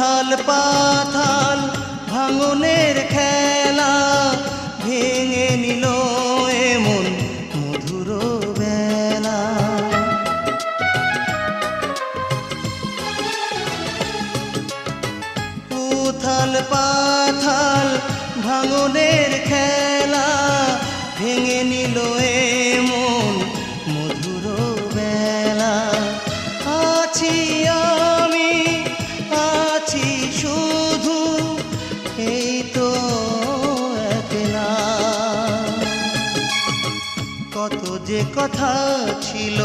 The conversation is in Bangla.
উথাল পাথাল ভাঙনের খেলা ভেঙে নিল এমন মধুর বেলা। উথাল পাথাল ভাঙনের খেলা ভেঙে নিল এমন মধুর বেলা। আছি আমি আছি শুধু এই তো একলা। কত যে কথা ছিল